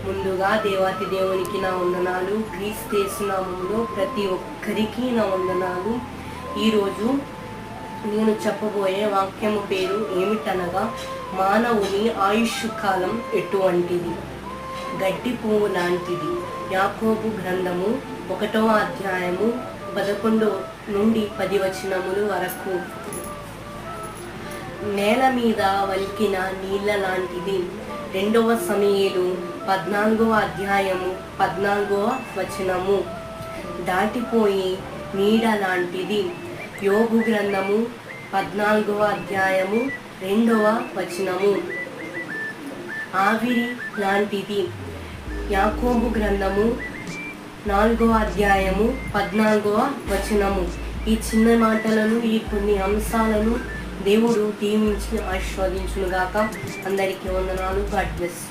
ముందుగా దేవాతి దేవునికి నా వందనాలు. క్రీస్తు నామములో ప్రతి ఒక్కరికి నా వందనాలు. ఈరోజు నేను చెప్పబోయే వాక్యము పేరు ఏమిటనగా, మానవుని ఆయుష్ కాలం ఎటువంటిది? గడ్డి పువ్వు లాంటిది. యాకోబు గ్రంథము 1వ అధ్యాయము 11 నుండి 10 వచనములు వరకు. నేల మీద వలికిన నీళ్ళ లాంటిది. 2వ సమూయేలు 14వ అధ్యాయము 14వ వచనము. దాటిపోయి నీడ లాంటిది. యోబు గ్రంథము 14వ అధ్యాయము 2వ వచనము. ఆవిరి లాంటిది. యాకోబు గ్రంథము 4వ అధ్యాయము 14వ వచనము. ఈ చిన్న మాటలను, ఈ కొన్ని అంశాలను దేవుడు దీవించి ఆశీర్వదించునుగాక. అందరికీ వందనాలు. God bless.